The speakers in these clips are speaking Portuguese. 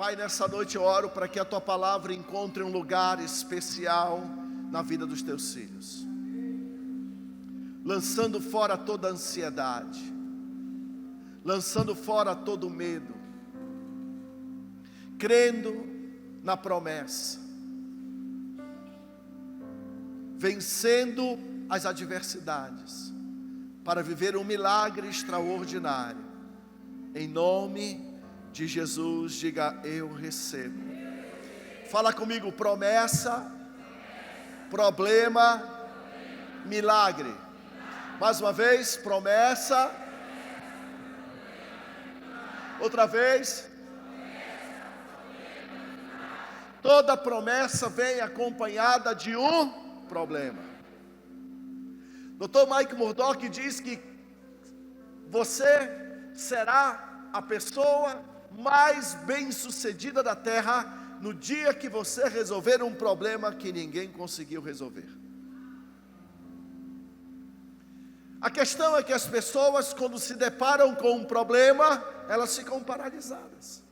Pai, nessa noite eu oro para que a Tua palavra encontre um lugar especial na vida dos Teus filhos, lançando fora toda a ansiedade, lançando fora todo o medo, crendo na promessa, vencendo as adversidades, para viver um milagre extraordinário. Em nome de Jesus, diga: eu recebo. Fala comigo: promessa, problema, milagre. Mais uma vez: promessa. Outra vez. Toda promessa vem acompanhada de um problema. Dr. Mike Murdock diz que você será a pessoa mais bem-sucedida da terra no dia que você resolver um problema que ninguém conseguiu resolver. A questão é que as pessoas, quando se deparam com um problema, elas ficam paralisadas.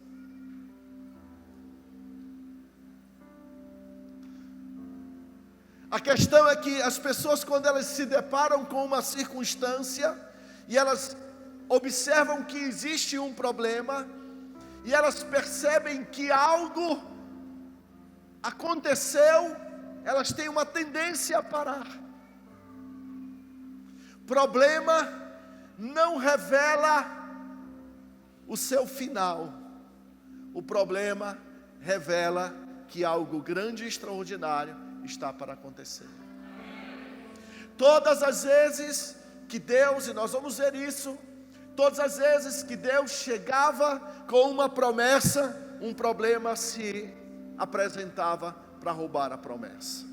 A questão é que as pessoas, quando elas se deparam com uma circunstância e elas observam que existe um problema e elas percebem que algo aconteceu, elas têm uma tendência a parar. Problema não revela o seu final. O problema revela que algo grande e extraordinário está para acontecer. Todas as vezes que Deus, e nós vamos ver isso, todas as vezes que Deus chegava com uma promessa, um problema se apresentava para roubar a promessa.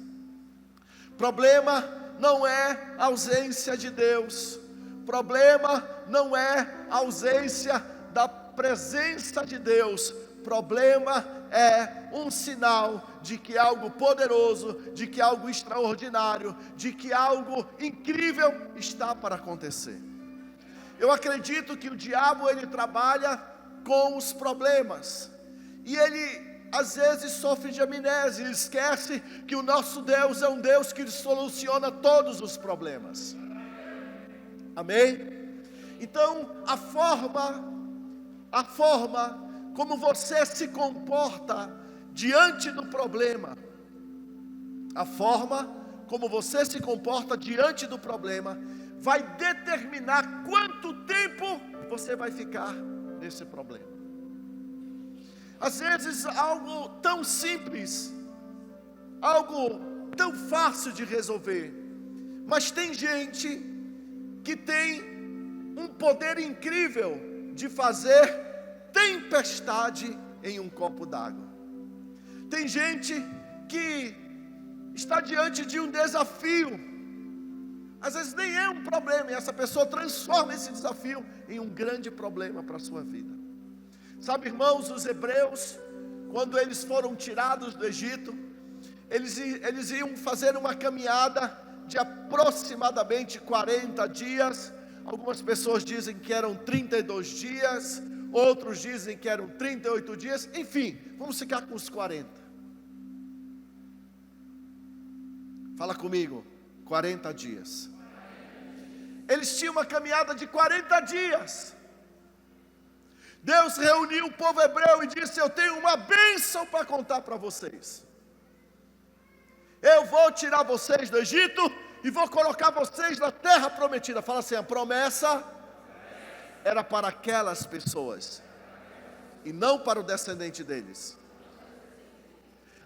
Problema não é ausência de Deus, problema não é ausência da presença de Deus, problema é um sinal de que algo poderoso, de que algo extraordinário, de que algo incrível está para acontecer. Eu acredito que o diabo, ele trabalha com os problemas, e ele às vezes sofre de amnésia, ele esquece que o nosso Deus é um Deus que soluciona todos os problemas. Amém? Então, a forma como você se comporta diante do problema, a forma como você se comporta diante do problema, vai determinar quanto tempo você vai ficar nesse problema. Às vezes algo tão simples, algo tão fácil de resolver, mas tem gente que tem um poder incrível de fazer tempestade em um copo d'água. Tem gente que está diante de um desafio, às vezes nem é um problema, e essa pessoa transforma esse desafio em um grande problema para a sua vida. Sabe, irmãos, os hebreus, quando eles foram tirados do Egito, eles iam fazer uma caminhada de aproximadamente 40 dias, algumas pessoas dizem que eram 32 dias, outros dizem que eram 38 dias, enfim, vamos ficar com os 40. Fala comigo, 40 dias. Eles tinham uma caminhada de 40 dias. Deus reuniu o povo hebreu e disse: eu tenho uma bênção para contar para vocês. Eu vou tirar vocês do Egito e vou colocar vocês na terra prometida. Fala assim: a promessa era para aquelas pessoas e não para o descendente deles.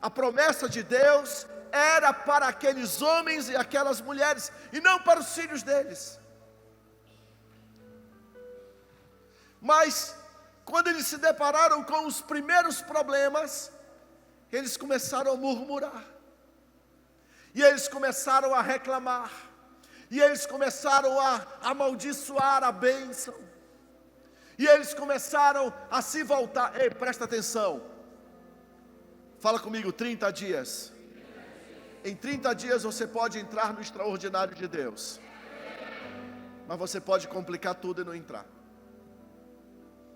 A promessa de Deus era para aqueles homens e aquelas mulheres e não para os filhos deles. Mas quando eles se depararam com os primeiros problemas, eles começaram a murmurar, e eles começaram a reclamar, e eles começaram a amaldiçoar a bênção, e eles começaram a se voltar. Ei, presta atenção, fala comigo, 30 dias. Em 30 dias você pode entrar no extraordinário de Deus, mas você pode complicar tudo e não entrar.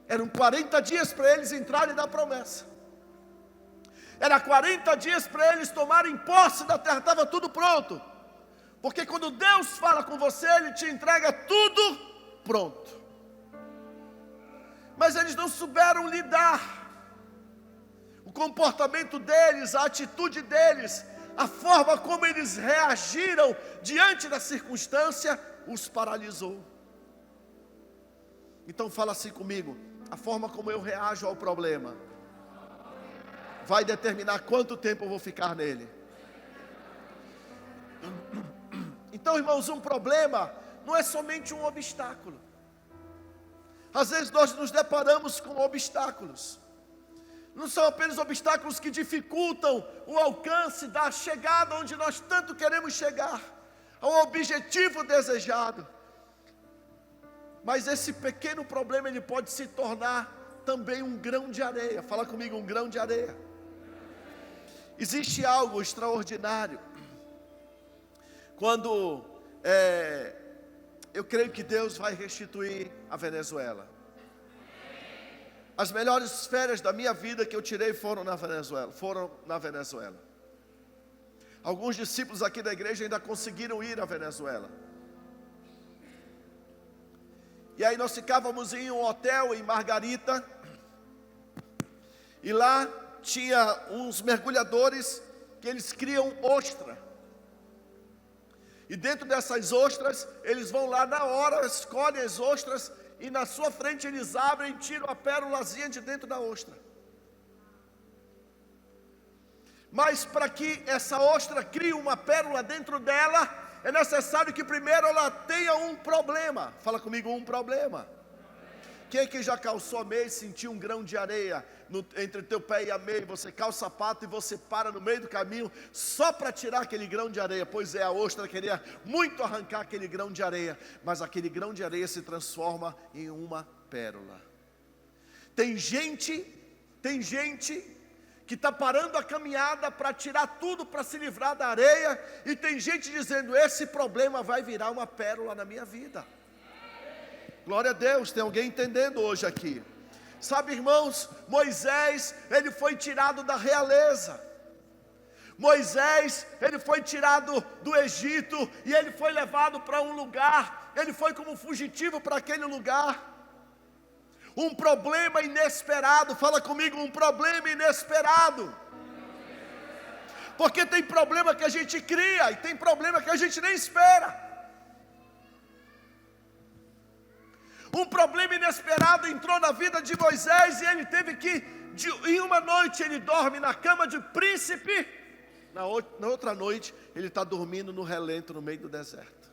Eram 40 dias para eles entrarem na promessa. Era 40 dias para eles tomarem posse da terra, estava tudo pronto. Porque quando Deus fala com você, Ele te entrega tudo pronto. Mas eles não souberam lidar. O comportamento deles, a atitude deles, a forma como eles reagiram diante da circunstância, os paralisou. Então fala assim comigo: a forma como eu reajo ao problema vai determinar quanto tempo eu vou ficar nele. Então, irmãos, um problema não é somente um obstáculo. Às vezes nós nos deparamos com obstáculos. Não são apenas obstáculos que dificultam o alcance da chegada onde nós tanto queremos chegar, ao objetivo desejado. Mas esse pequeno problema, ele pode se tornar também um grão de areia. Fala comigo, um grão de areia. Existe algo extraordinário quando eu creio que Deus vai restituir a Venezuela. As melhores férias da minha vida que eu tirei foram na Venezuela. Alguns discípulos aqui da igreja ainda conseguiram ir à Venezuela. E aí nós ficávamos em um hotel em Margarita. E lá tinha uns mergulhadores que eles criam ostra. E dentro dessas ostras, eles vão lá na hora, escolhem as ostras, e na sua frente eles abrem e tiram a pérolazinha de dentro da ostra. Mas para que essa ostra crie uma pérola dentro dela, é necessário que primeiro ela tenha um problema. Fala comigo, um problema. Quem é que já calçou a meia e sentiu um grão de areia entre o teu pé e a meia? Você calça o sapato e você para no meio do caminho só para tirar aquele grão de areia. Pois é, a ostra queria muito arrancar aquele grão de areia, mas aquele grão de areia se transforma em uma pérola. Tem gente que está parando a caminhada para tirar tudo para se livrar da areia, e tem gente dizendo: esse problema vai virar uma pérola na minha vida. Glória a Deus, tem alguém entendendo hoje aqui? Sabe, irmãos, Moisés, ele foi tirado da realeza. Moisés, ele foi tirado do Egito e ele foi levado para um lugar. Ele foi como fugitivo para aquele lugar. Um problema inesperado, fala comigo, um problema inesperado. Porque tem problema que a gente cria e tem problema que a gente nem espera. Um problema inesperado entrou na vida de Moisés e ele teve que, em uma noite ele dorme na cama de príncipe, na outra noite ele está dormindo no relento no meio do deserto.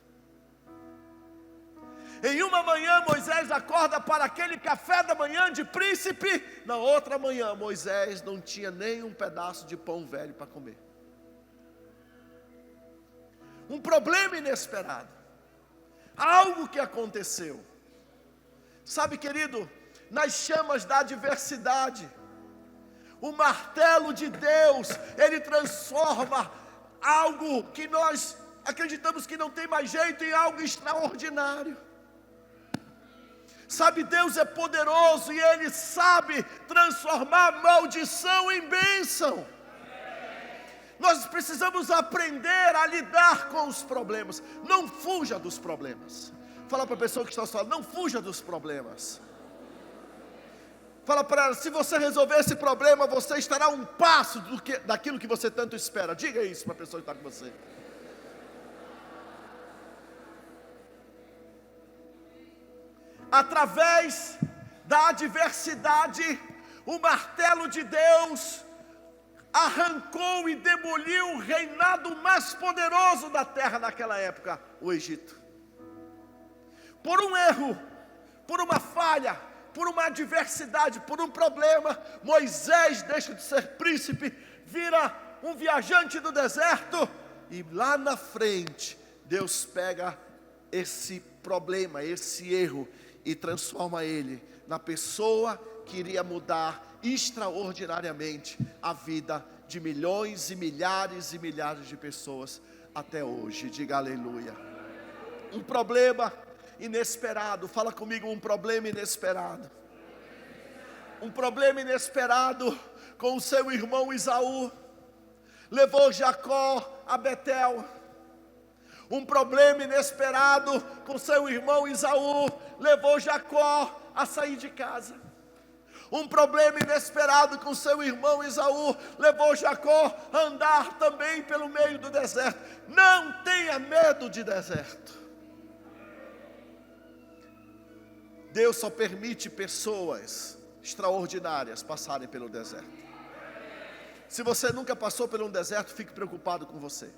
Em uma manhã Moisés acorda para aquele café da manhã de príncipe, na outra manhã Moisés não tinha nem um pedaço de pão velho para comer. Um problema inesperado, algo que aconteceu. Sabe, querido, nas chamas da adversidade, o martelo de Deus, ele transforma algo que nós acreditamos que não tem mais jeito em algo extraordinário. Sabe, Deus é poderoso e Ele sabe transformar maldição em bênção. Nós precisamos aprender a lidar com os problemas. Não fuja dos problemas. Fala para a pessoa que está falando, não fuja dos problemas. Fala para ela, se você resolver esse problema, você estará a um passo daquilo que você tanto espera. Diga isso para a pessoa que está com você. Através da adversidade, o martelo de Deus arrancou e demoliu o reinado mais poderoso da terra naquela época, o Egito. Por um erro, por uma falha, por uma adversidade, por um problema, Moisés deixa de ser príncipe, vira um viajante do deserto, e lá na frente, Deus pega esse problema, esse erro, e transforma ele na pessoa que iria mudar extraordinariamente a vida de milhões e milhares de pessoas até hoje. Diga aleluia. Um problema inesperado, fala comigo, um problema inesperado. um problema inesperado com o seu irmão Esaú levou Jacó a Betel. Um problema inesperado com seu irmão Esaú levou Jacó a sair de casa. Um problema inesperado com seu irmão Esaú levou Jacó a andar também pelo meio do deserto. Não tenha medo de deserto. Deus só permite pessoas extraordinárias passarem pelo deserto. Se você nunca passou por um deserto, fique preocupado com você.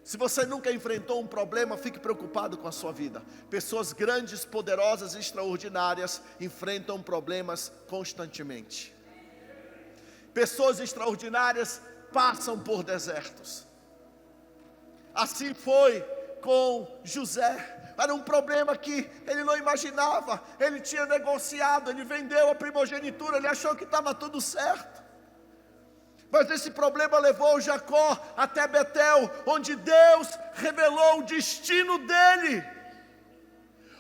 Se você nunca enfrentou um problema, fique preocupado com a sua vida. Pessoas grandes, poderosas e extraordinárias enfrentam problemas constantemente. Pessoas extraordinárias passam por desertos. Assim foi com José. Era um problema que ele não imaginava. Ele tinha negociado, ele vendeu a primogenitura, ele achou que estava tudo certo. Mas esse problema levou Jacó até Betel, onde Deus revelou o destino dele.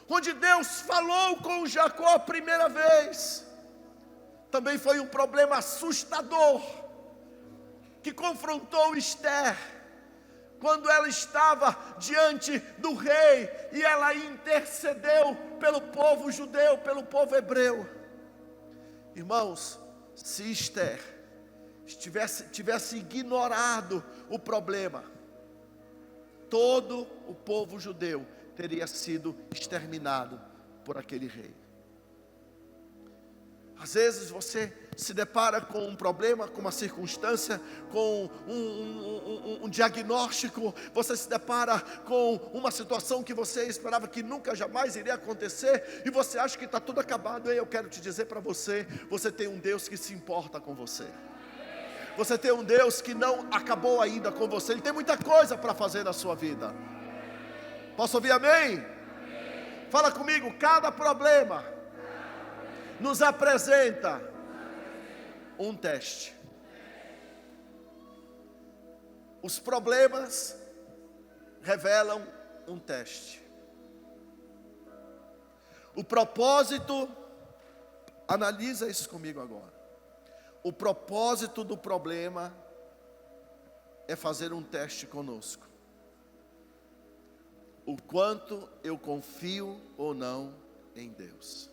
Onde Deus falou com Jacó a primeira vez. Também foi um problema assustador, que confrontou Esther, quando ela estava diante do rei, e ela intercedeu pelo povo judeu, pelo povo hebreu. Irmãos, se Esther tivesse ignorado o problema, todo o povo judeu teria sido exterminado por aquele rei. Às vezes você se depara com um problema, com uma circunstância, com um diagnóstico, você se depara com uma situação que você esperava que nunca jamais iria acontecer, e você acha que está tudo acabado. E eu quero te dizer para você, você tem um Deus que se importa com você. Você tem um Deus que não acabou ainda com você. Ele tem muita coisa para fazer na sua vida. Posso ouvir amém? Fala comigo. Cada problema nos apresenta um teste. Os problemas revelam um teste. O propósito, analisa isso comigo agora. O propósito do problema é fazer um teste conosco. O quanto eu confio ou não em Deus.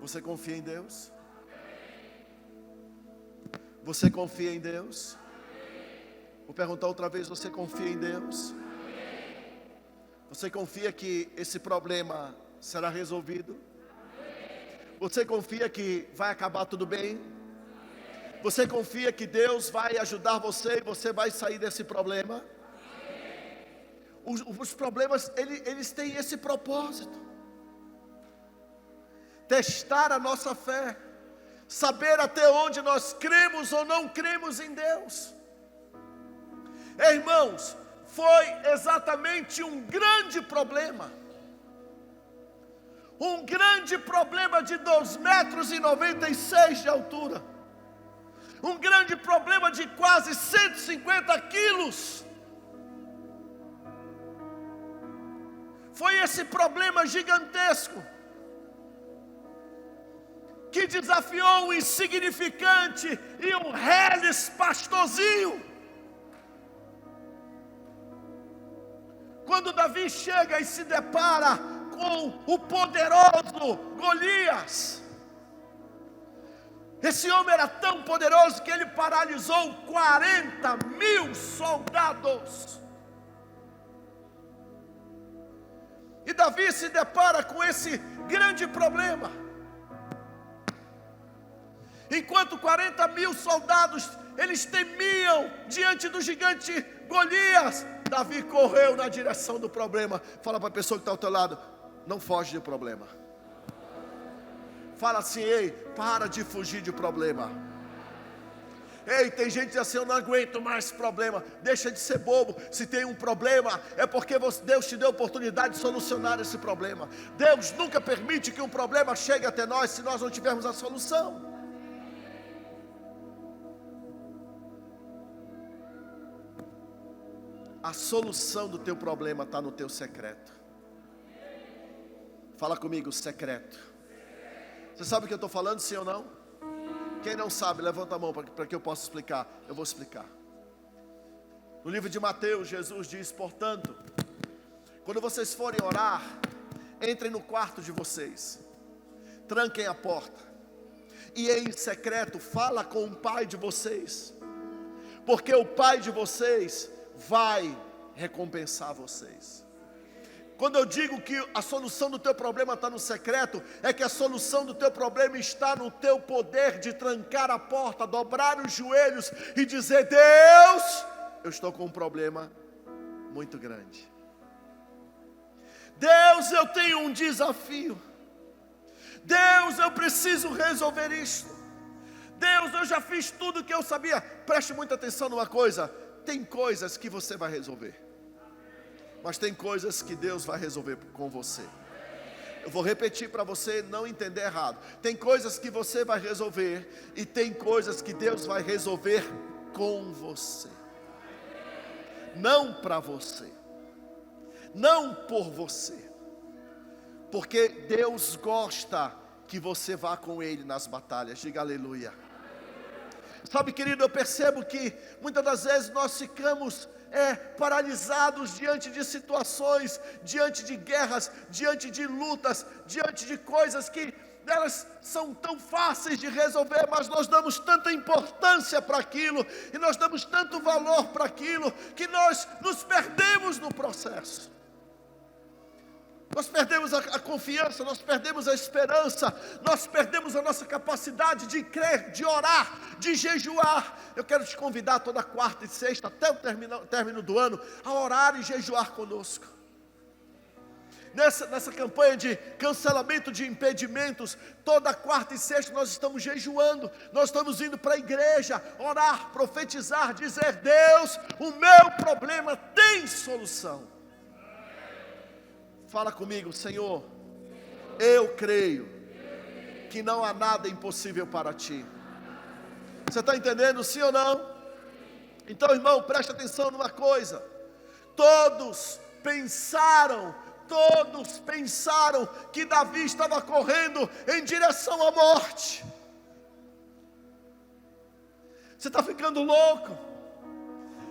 Você confia em Deus? Você confia em Deus? Vou perguntar outra vez, você confia em Deus? Você confia que esse problema será resolvido? Você confia que vai acabar tudo bem? Você confia que Deus vai ajudar você e você vai sair desse problema? Os problemas, eles têm esse propósito: testar a nossa fé, saber até onde nós cremos ou não cremos em Deus. Irmãos, foi exatamente um grande problema. Um grande problema de 2,96 metros de altura. Um grande problema de quase 150 quilos. Foi esse problema gigantesco que desafiou o insignificante e um reles pastorzinho. Quando Davi chega e se depara com o poderoso Golias. Esse homem era tão poderoso que ele paralisou 40.000 soldados. E Davi se depara com esse grande problema. Enquanto 40.000 soldados, eles temiam diante do gigante Golias, Davi correu na direção do problema. Fala para a pessoa que está ao teu lado: não foge do problema. Fala assim: ei, para de fugir de problema. Ei, tem gente que diz assim: eu não aguento mais problema. Deixa de ser bobo. Se tem um problema, é porque Deus te deu a oportunidade de solucionar esse problema. Deus nunca permite que um problema chegue até nós se nós não tivermos a solução. A solução do teu problema está no teu secreto. Fala comigo, secreto. Você sabe o que eu estou falando, sim ou não? Quem não sabe, levanta a mão para que eu possa explicar. Eu vou explicar. No livro de Mateus, Jesus diz, portanto, quando vocês forem orar, entrem no quarto de vocês, tranquem a porta, e em secreto fala com o pai de vocês, porque o pai de vocês vai recompensar vocês. Quando eu digo que a solução do teu problema está no secreto, é que a solução do teu problema está no teu poder de trancar a porta, dobrar os joelhos e dizer, Deus, eu estou com um problema muito grande. Deus, eu tenho um desafio. Deus, eu preciso resolver isto. Deus, eu já fiz tudo o que eu sabia. Preste muita atenção numa coisa. Tem coisas que você vai resolver, mas tem coisas que Deus vai resolver com você. Eu vou repetir para você não entender errado. Tem coisas que você vai resolver, e tem coisas que Deus vai resolver com você. Não para você, não por você, porque Deus gosta que você vá com Ele nas batalhas. Diga aleluia. Sabe, querido, eu percebo que muitas das vezes nós ficamos paralisados diante de situações, diante de guerras, diante de lutas, diante de coisas que elas são tão fáceis de resolver, mas nós damos tanta importância para aquilo, e nós damos tanto valor para aquilo, que nós nos perdemos no processo. Nós perdemos a confiança, nós perdemos a esperança, nós perdemos a nossa capacidade de crer, de orar, de jejuar. Eu quero te convidar toda quarta e sexta, até o término do ano, a orar e jejuar conosco. Nessa campanha de cancelamento de impedimentos, toda quarta e sexta nós estamos jejuando, nós estamos indo para a igreja, orar, profetizar, dizer, Deus, o meu problema tem solução. Fala comigo, Senhor, eu creio que não há nada impossível para Ti. Você está entendendo, sim ou não? Então, irmão, preste atenção numa coisa. Todos pensaram que Davi estava correndo em direção à morte. Você está ficando louco?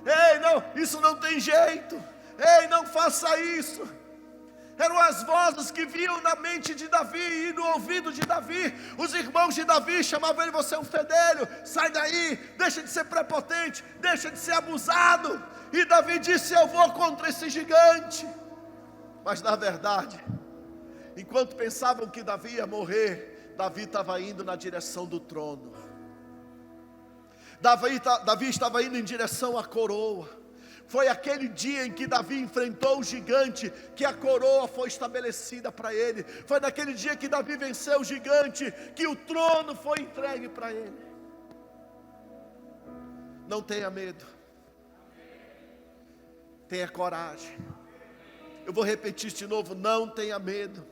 Ei, não, isso não tem jeito. Ei, não faça isso. Eram as vozes que vinham na mente de Davi e no ouvido de Davi. Os irmãos de Davi chamavam ele, você é um fedelho, sai daí, deixa de ser prepotente, deixa de ser abusado. E Davi disse, eu vou contra esse gigante. Mas na verdade, enquanto pensavam que Davi ia morrer, Davi estava indo na direção do trono. Davi estava indo em direção à coroa. Foi aquele dia em que Davi enfrentou o gigante, que a coroa foi estabelecida para ele. Foi naquele dia que Davi venceu o gigante, que o trono foi entregue para ele. Não tenha medo, tenha coragem. Eu vou repetir de novo, não tenha medo,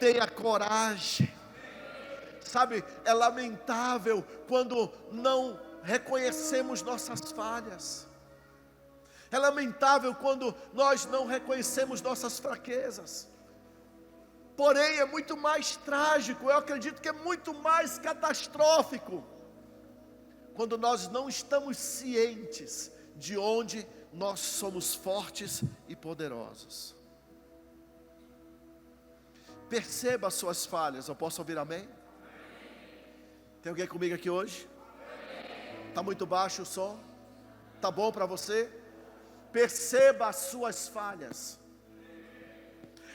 tenha coragem. Sabe, é lamentável quando não reconhecemos nossas falhas. É lamentável quando nós não reconhecemos nossas fraquezas. Porém, é muito mais trágico, eu acredito que é muito mais catastrófico, quando nós não estamos cientes de onde nós somos fortes e poderosos. Perceba as suas falhas. Eu posso ouvir amém? Tem alguém comigo aqui hoje? Está muito baixo o som? Está bom para você? Perceba as suas falhas.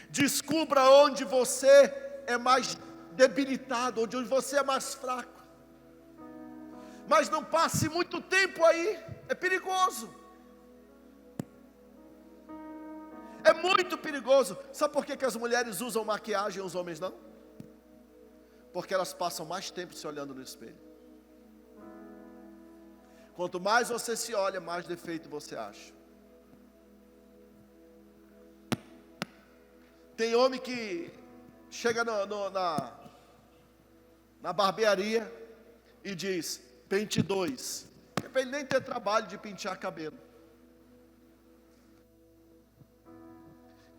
Descubra onde você é mais debilitado, onde você é mais fraco. Mas não passe muito tempo aí, é perigoso. É muito perigoso. Sabe por que as mulheres usam maquiagem e os homens não? Porque elas passam mais tempo se olhando no espelho. Quanto mais você se olha, mais defeito você acha. Tem homem que chega na barbearia e diz, pente 2. É para ele nem ter trabalho de pentear cabelo.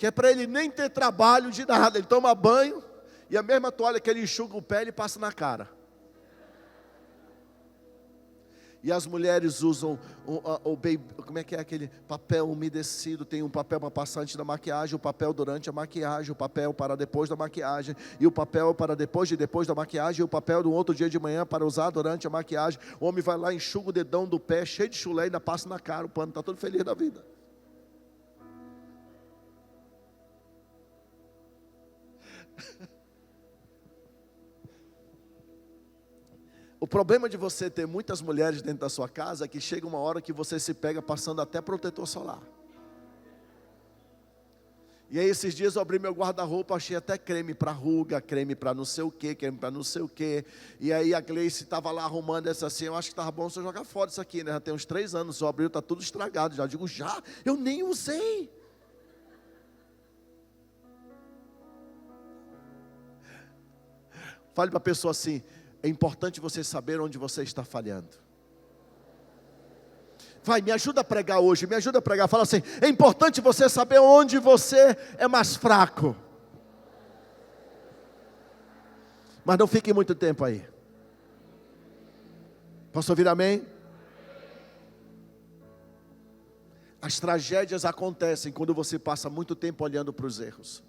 que é para ele nem ter trabalho de nada. Ele toma banho e a mesma toalha que ele enxuga o pé, ele passa na cara. E as mulheres usam como é que é aquele papel umedecido? Tem um papel para passar antes da maquiagem, o papel durante a maquiagem, o papel para depois da maquiagem, e o papel para depois da maquiagem, e o papel do outro dia de manhã para usar durante a maquiagem. O homem vai lá, enxuga o dedão do pé, cheio de chulé, e ainda passa na cara o pano, está todo feliz da vida. O problema de você ter muitas mulheres dentro da sua casa é que chega uma hora que você se pega passando até protetor solar. E aí esses dias eu abri meu guarda-roupa, achei até creme para ruga, creme para não sei o que, creme para não sei o que. E aí a Gleice estava lá arrumando essa assim, eu acho que estava bom você jogar fora isso aqui, né? Já tem uns 3 anos, só abriu, está tudo estragado. Já digo, eu nem usei. Fale para a pessoa assim, é importante você saber onde você está falhando. Vai, me ajuda a pregar hoje, me ajuda a pregar. Fala assim, é importante você saber onde você é mais fraco. Mas não fique muito tempo aí. Posso ouvir amém? As tragédias acontecem quando você passa muito tempo olhando para os erros.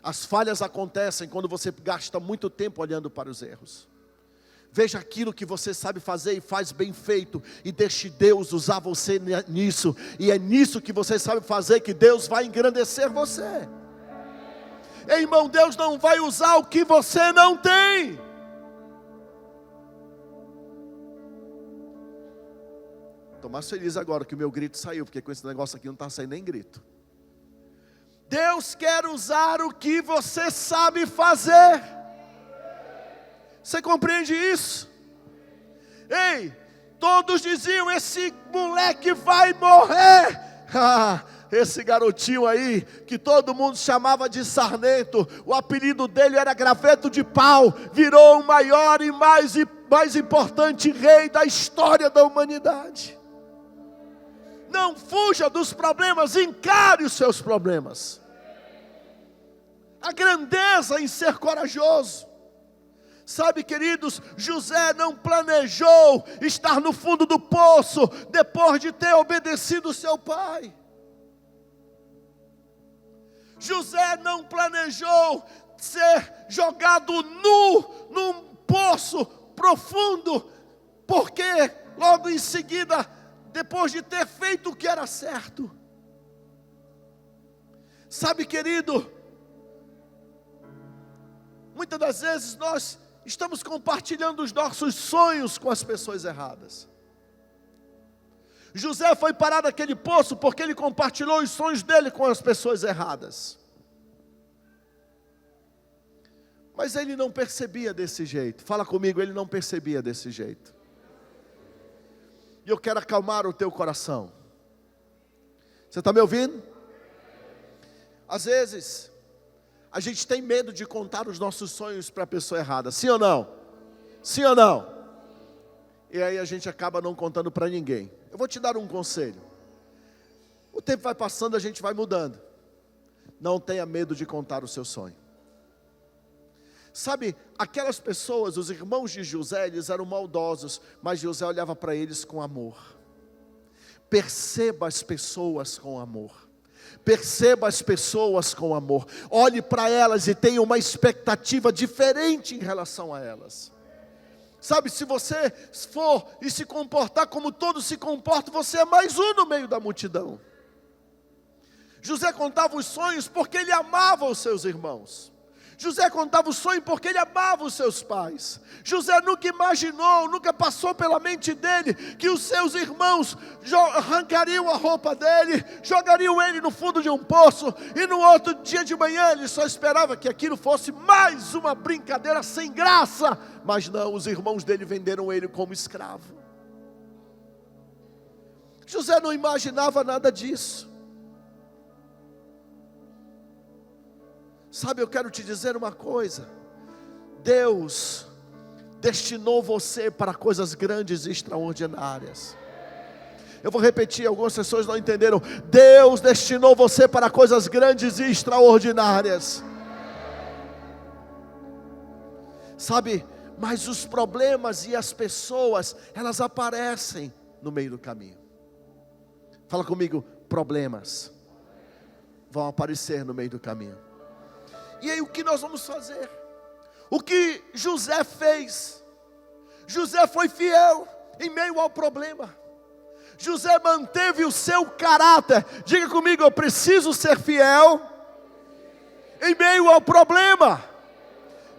As falhas acontecem quando você gasta muito tempo olhando para os erros. Veja aquilo que você sabe fazer e faz bem feito, e deixe Deus usar você nisso. E é nisso que você sabe fazer que Deus vai engrandecer você. Ei, irmão, Deus não vai usar o que você não tem. Estou mais feliz agora que o meu grito saiu, porque com esse negócio aqui não está saindo nem grito. Deus quer usar o que você sabe fazer. Você compreende isso? Ei, todos diziam, esse moleque vai morrer. Esse garotinho aí, que todo mundo chamava de sarnento, o apelido dele era graveto de pau, virou o maior e mais importante rei da história da humanidade. Não fuja dos problemas, encare os seus problemas. A grandeza em ser corajoso. Sabe, queridos, José não planejou estar no fundo do poço depois de ter obedecido seu pai. José não planejou ser jogado nu num poço profundo, porque logo em seguida, depois de ter feito o que era certo. Sabe, querido, muitas das vezes nós estamos compartilhando os nossos sonhos com as pessoas erradas. José foi parar naquele poço porque ele compartilhou os sonhos dele com as pessoas erradas. Mas ele não percebia desse jeito. Fala comigo, ele não percebia desse jeito. E eu quero acalmar o teu coração. Você está me ouvindo? Às vezes, a gente tem medo de contar os nossos sonhos para a pessoa errada. Sim ou não? Sim ou não? E aí a gente acaba não contando para ninguém. Eu vou te dar um conselho. O tempo vai passando, a gente vai mudando. Não tenha medo de contar o seu sonho. Sabe, aquelas pessoas, os irmãos de José, eles eram maldosos, mas José olhava para eles com amor. Perceba as pessoas com amor. Perceba as pessoas com amor. Olhe para elas e tenha uma expectativa diferente em relação a elas. Sabe, se você for e se comportar como todos se comportam, você é mais um no meio da multidão. José contava os sonhos porque ele amava os seus irmãos. José contava o sonho porque ele amava os seus pais. José nunca imaginou, nunca passou pela mente dele que os seus irmãos arrancariam a roupa dele, jogariam ele no fundo de um poço, e no outro dia de manhã ele só esperava que aquilo fosse mais uma brincadeira sem graça. Mas não, os irmãos dele venderam ele como escravo. José não imaginava nada disso. Sabe, eu quero te dizer uma coisa. Deus destinou você para coisas grandes e extraordinárias. Eu vou repetir, algumas pessoas não entenderam. Deus destinou você para coisas grandes e extraordinárias. Sabe, mas os problemas e as pessoas, elas aparecem no meio do caminho. Fala comigo, problemas vão aparecer no meio do caminho. E aí o que nós vamos fazer? O que José fez? José foi fiel em meio ao problema. José manteve o seu caráter. Diga comigo, eu preciso ser fiel em meio ao problema.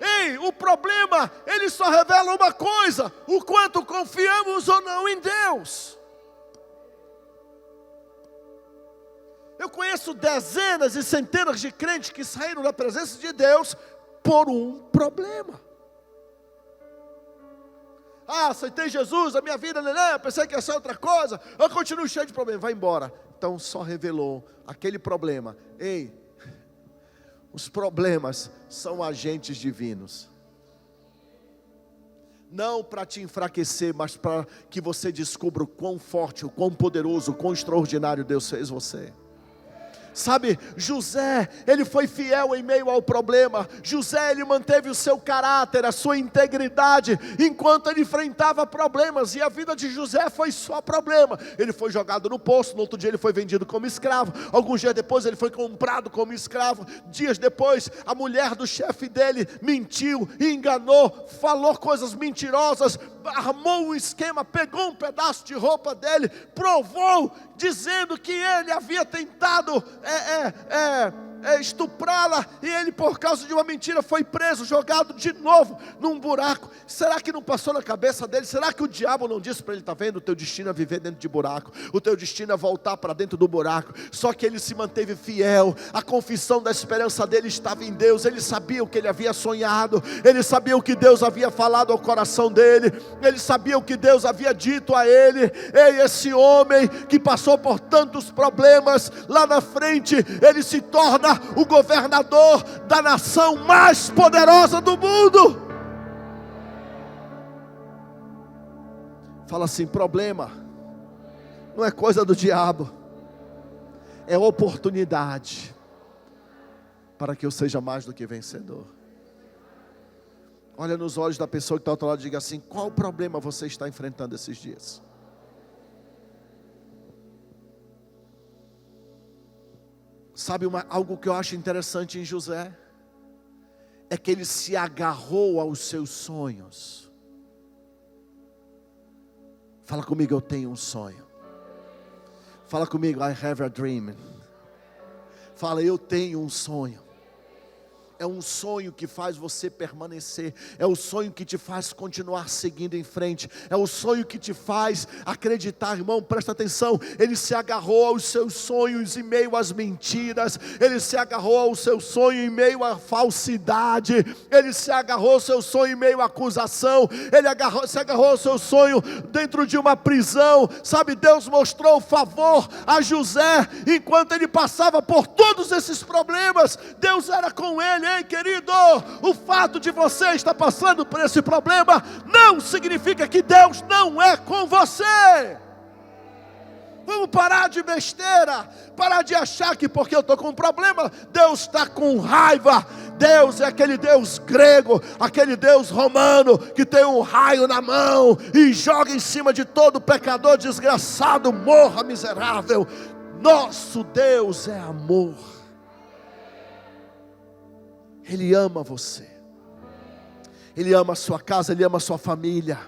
Ei, o problema, ele só revela uma coisa: o quanto confiamos ou não em Deus. Eu conheço dezenas e centenas de crentes que saíram da presença de Deus por um problema. Aceitei Jesus, a minha vida, eu pensei que ia ser outra coisa, eu continuo cheio de problemas, vai embora. Então só revelou aquele problema. Ei, os problemas são agentes divinos. Não para te enfraquecer, mas para que você descubra o quão forte, o quão poderoso, o quão extraordinário Deus fez você. Sabe, José, ele foi fiel em meio ao problema. José, ele manteve o seu caráter, a sua integridade, enquanto ele enfrentava problemas. E a vida de José foi só problema. Ele foi jogado no poço, no outro dia ele foi vendido como escravo. Alguns dias depois ele foi comprado como escravo. Dias depois, a mulher do chefe dele mentiu, enganou, falou coisas mentirosas, armou um esquema, pegou um pedaço de roupa dele, provou, dizendo que ele havia tentado estuprá-la, e ele, por causa de uma mentira, foi preso, jogado de novo num buraco. Será que não passou na cabeça dele? Será que o diabo não disse para ele: está vendo, o teu destino é viver dentro de buraco, o teu destino é voltar para dentro do buraco? Só que ele se manteve fiel. A confissão da esperança dele estava em Deus. Ele sabia o que ele havia sonhado, ele sabia o que Deus havia falado ao coração dele, ele sabia o que Deus havia dito a ele. Ei, esse homem que passou por tantos problemas, lá na frente ele se torna o governador da nação mais poderosa do mundo. Fala assim: problema não é coisa do diabo, é oportunidade para que eu seja mais do que vencedor. Olha nos olhos da pessoa que está ao outro lado e diga assim: qual problema você está enfrentando esses dias? Sabe algo que eu acho interessante em José? É que ele se agarrou aos seus sonhos. Fala comigo, eu tenho um sonho. Fala comigo, I have a dream. Fala, eu tenho um sonho. É um sonho que faz você permanecer. É o sonho que te faz continuar seguindo em frente. É o sonho que te faz acreditar. Irmão, presta atenção. Ele se agarrou aos seus sonhos em meio às mentiras. Ele se agarrou ao seu sonho em meio à falsidade. Ele se agarrou ao seu sonho em meio à acusação. Ele se agarrou ao seu sonho dentro de uma prisão. Sabe, Deus mostrou favor a José enquanto ele passava por todos esses problemas. Deus era com ele. Ei, querido, o fato de você estar passando por esse problema não significa que Deus não é com você. Vamos parar de besteira, parar de achar que porque eu estou com um problema, Deus está com raiva. Deus é aquele Deus grego, aquele Deus romano, que tem um raio na mão e joga em cima de todo pecador desgraçado: morra, miserável. Nosso Deus é amor. Ele ama você, Ele ama a sua casa, Ele ama a sua família.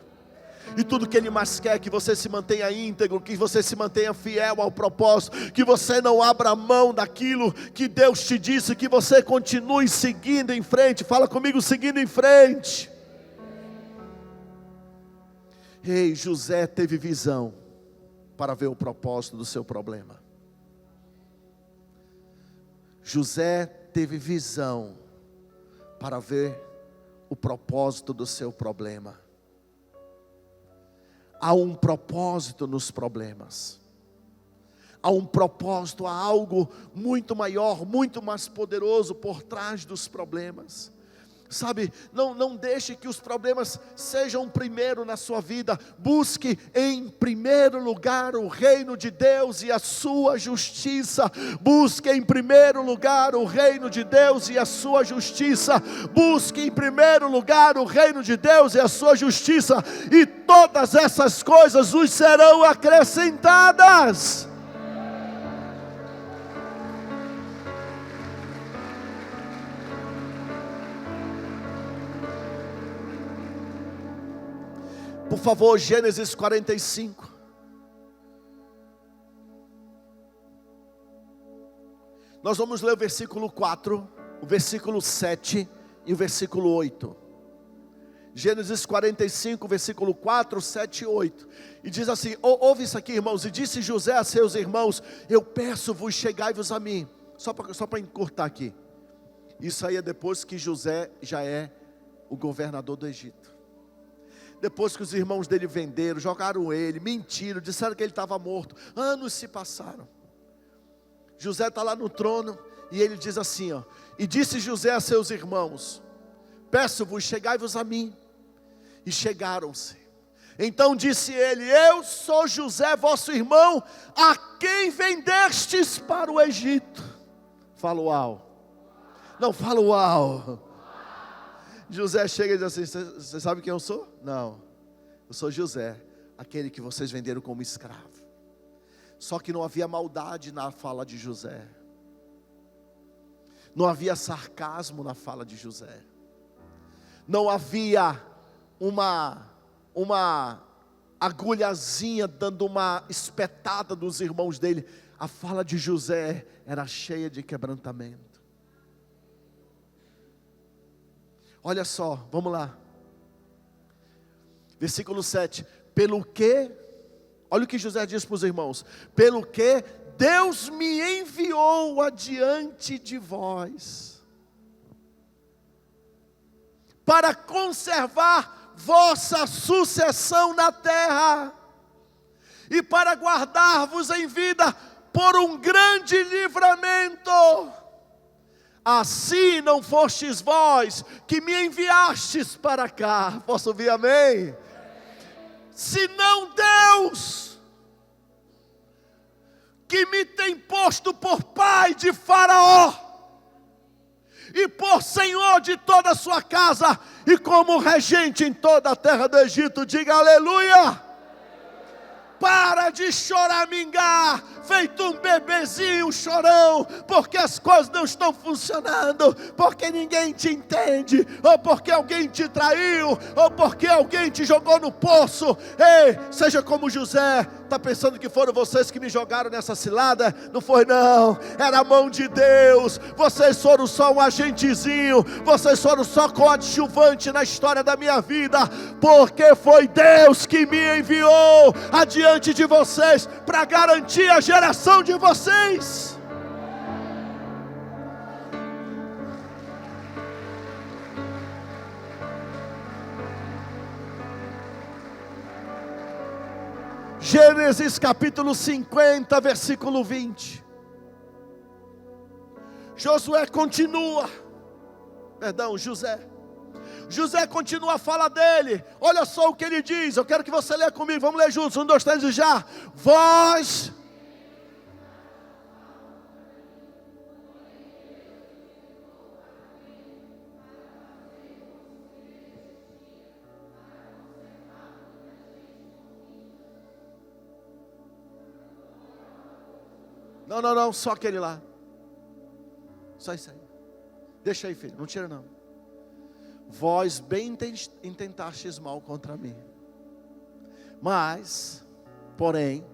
E tudo que Ele mais quer é que você se mantenha íntegro, que você se mantenha fiel ao propósito, que você não abra mão daquilo que Deus te disse, que você continue seguindo em frente. Fala comigo, seguindo em frente. Ei, José teve visão para ver o propósito do seu problema. José teve visão para ver o propósito do seu problema. Há um propósito nos problemas. Há um propósito, há algo muito maior, muito mais poderoso por trás dos problemas. sabe, não deixe que os problemas sejam primeiro na sua vida. Busque em primeiro lugar o reino de Deus e a sua justiça. Busque em primeiro lugar o reino de Deus e a sua justiça. Busque em primeiro lugar o reino de Deus e a sua justiça, e todas essas coisas os serão acrescentadas. Por favor, Gênesis 45. Nós vamos ler o versículo 4, o versículo 7 e o versículo 8. Gênesis 45, versículo 4, 7 e 8. E diz assim: ouve isso aqui, irmãos. E disse José a seus irmãos: eu peço-vos, chegai-vos a mim. Só para encurtar aqui. Isso aí é depois que José já é o governador do Egito. Depois que os irmãos dele venderam, jogaram ele, mentiram, disseram que ele estava morto. Anos se passaram. José está lá no trono e ele diz assim, ó: e disse José a seus irmãos: peço-vos, chegai-vos a mim. E chegaram-se. Então disse ele: eu sou José, vosso irmão, a quem vendestes para o Egito. Fala uau. Não, fala uau. José chega e diz assim: você sabe quem eu sou? Não, eu sou José, aquele que vocês venderam como escravo. Só que não havia maldade na fala de José. Não havia sarcasmo na fala de José. Não havia uma agulhazinha dando uma espetada nos irmãos dele. A fala de José era cheia de quebrantamento. Olha só, vamos lá. Versículo 7. Pelo que, olha o que José diz para os irmãos: pelo que Deus me enviou adiante de vós, para conservar vossa sucessão na terra, e para guardar-vos em vida por um grande livramento. Assim não fostes vós que me enviastes para cá. Posso ouvir amém? Senão Deus, que me tem posto por pai de Faraó, e por senhor de toda a sua casa, e como regente em toda a terra do Egito. Diga aleluia. Para de choramingar, feito um bebezinho chorão, porque as coisas não estão funcionando, porque ninguém te entende, ou porque alguém te traiu, ou porque alguém te jogou no poço. Ei, seja como José. Está pensando que foram vocês que me jogaram nessa cilada? Não foi não, era a mão de Deus. Vocês foram só um agentezinho, vocês foram só coadjuvante na história da minha vida, porque foi Deus que me enviou adiante de vocês, para garantir a geração de vocês. Gênesis capítulo 50, versículo 20. José continua a fala dele. Olha só o que ele diz. Eu quero que você leia comigo. Vamos ler juntos. 1, 2, 3 e já. Vós. Não, só aquele lá. Só isso aí. Deixa aí, filho, não tira não. Vós bem intentastes mal contra mim, mas, porém,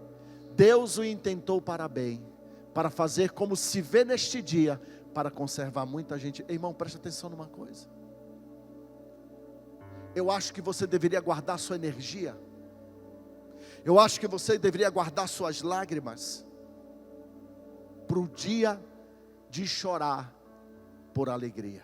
Deus o intentou para bem, para fazer como se vê neste dia, para conservar muita gente. Ei, irmão, preste atenção numa coisa. Eu acho que você deveria guardar sua energia. Eu acho que você deveria guardar suas lágrimas para o dia de chorar por alegria.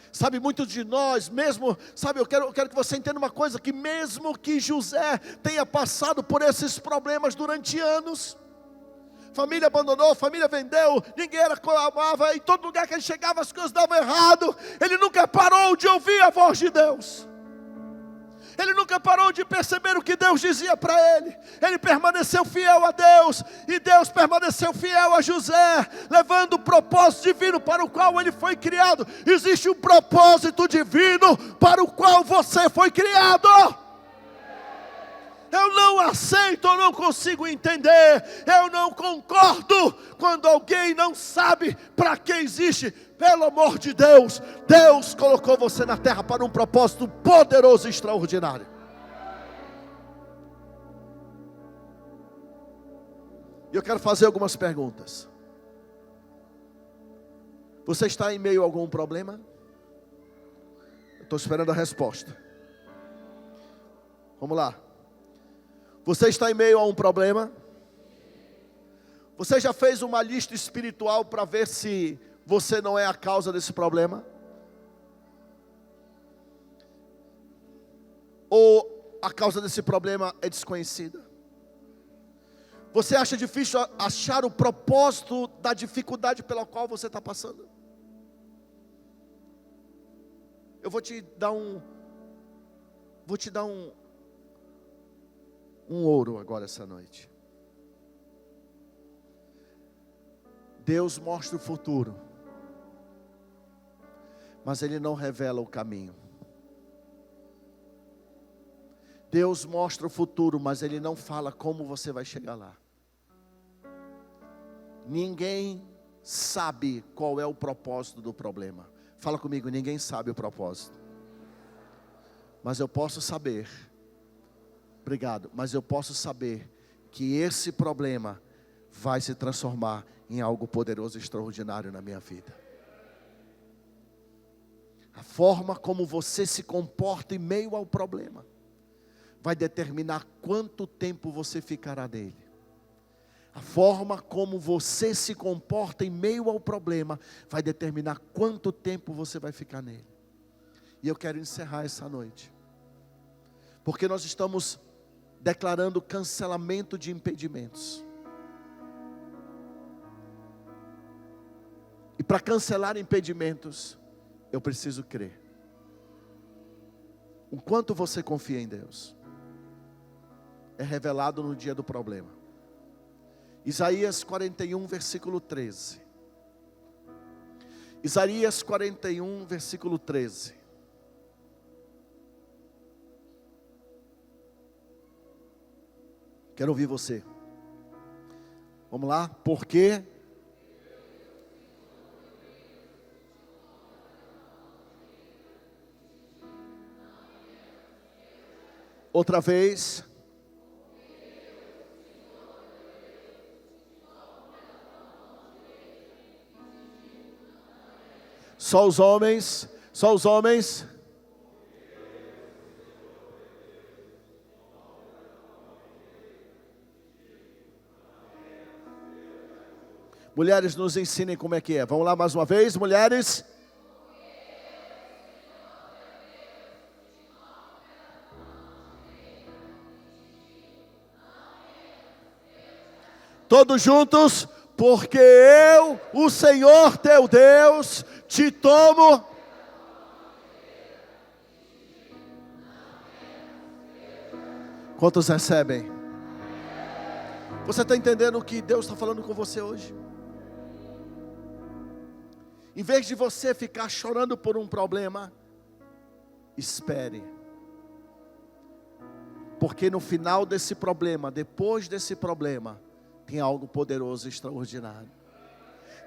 Sabe, muitos de nós mesmo, sabe, eu quero que você entenda uma coisa, que mesmo que José tenha passado por esses problemas durante anos, família abandonou, família vendeu, ninguém amava, em todo lugar que ele chegava as coisas davam errado. Ele nunca parou de ouvir a voz de Deus. Ele nunca parou de perceber o que Deus dizia para ele. Ele permaneceu fiel a Deus, e Deus permaneceu fiel a José, levando o propósito divino para o qual ele foi criado. Existe um propósito divino para o qual você foi criado. Eu não aceito, eu não consigo entender, eu não concordo quando alguém não sabe para que existe. Pelo amor de Deus, Deus colocou você na terra para um propósito poderoso e extraordinário. E eu quero fazer algumas perguntas. Você está em meio a algum problema? Eu estou esperando a resposta. Vamos lá. Você está em meio a um problema? Você já fez uma lista espiritual para ver se você não é a causa desse problema? Ou a causa desse problema é desconhecida? Você acha difícil achar o propósito da dificuldade pela qual você está passando? Eu vou te dar um ouro agora essa noite. Deus mostra o futuro, mas Ele não revela o caminho. Deus mostra o futuro, mas Ele não fala como você vai chegar lá. Ninguém sabe qual é o propósito do problema. Fala comigo, ninguém sabe o propósito. Mas eu posso saber, obrigado, mas eu posso saber que esse problema vai se transformar em algo poderoso e extraordinário na minha vida. A forma como você se comporta em meio ao problema vai determinar quanto tempo você ficará nele. A forma como você se comporta em meio ao problema vai determinar quanto tempo você vai ficar nele. E eu quero encerrar essa noite, porque nós estamos declarando cancelamento de impedimentos. E para cancelar impedimentos, eu preciso crer. O quanto você confia em Deus é revelado no dia do problema. Isaías 41, versículo 13. Isaías 41, versículo 13. Quero ouvir você. Vamos lá? Porque outra vez. Só os homens, só os homens. Mulheres, nos ensinem como é que é. Vamos lá mais uma vez, mulheres. Todos juntos. Porque eu, o Senhor teu Deus, te tomo. Quantos recebem? Você está entendendo o que Deus está falando com você hoje? Em vez de você ficar chorando por um problema, espere. Porque no final desse problema, depois desse problema, tem algo poderoso e extraordinário.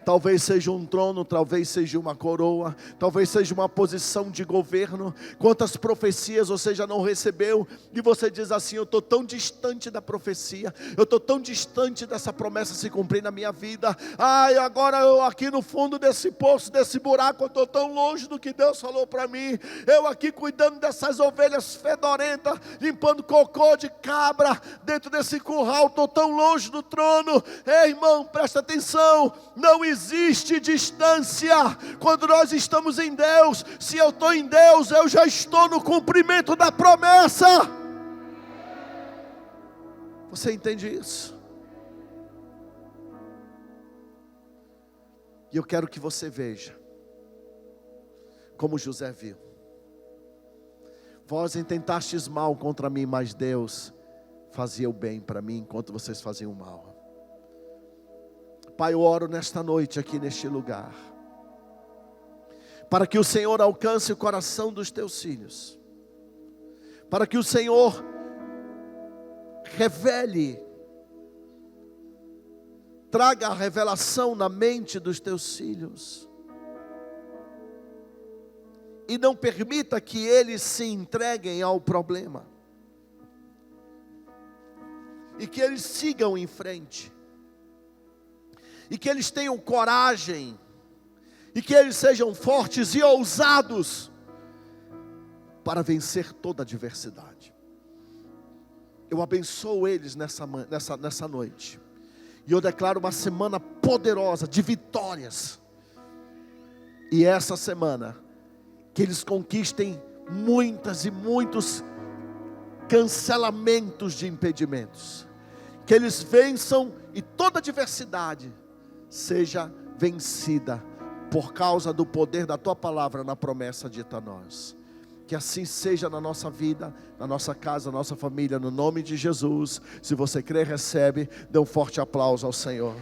Talvez seja um trono, talvez seja uma coroa, talvez seja uma posição de governo. Quantas profecias você já não recebeu e você diz assim: eu estou tão distante da profecia, eu estou tão distante dessa promessa se cumprir na minha vida. Ai, agora eu aqui no fundo desse poço, desse buraco, eu estou tão longe do que Deus falou para mim. Eu aqui cuidando dessas ovelhas fedorentas, limpando cocô de cabra dentro desse curral, estou tão longe do trono. Ei, irmão, presta atenção, não existe distância quando nós estamos em Deus. Se eu estou em Deus, eu já estou no cumprimento da promessa. Você entende isso? E eu quero que você veja, como José viu. Vós intentastes mal contra mim, mas Deus fazia o bem para mim, enquanto vocês faziam o mal. Pai, eu oro nesta noite aqui neste lugar, para que o Senhor alcance o coração dos teus filhos, para que o Senhor revele, traga a revelação na mente dos teus filhos, e não permita que eles se entreguem ao problema, e que eles sigam em frente, e que eles tenham coragem, e que eles sejam fortes e ousados para vencer toda adversidade. Eu abençoo eles nessa noite, e eu declaro uma semana poderosa de vitórias, e essa semana, que eles conquistem muitas e muitos cancelamentos de impedimentos, que eles vençam e toda adversidade seja vencida por causa do poder da tua palavra na promessa dita a nós. Que assim seja na nossa vida, na nossa casa, na nossa família, no nome de Jesus. Se você crê, recebe, dê um forte aplauso ao Senhor.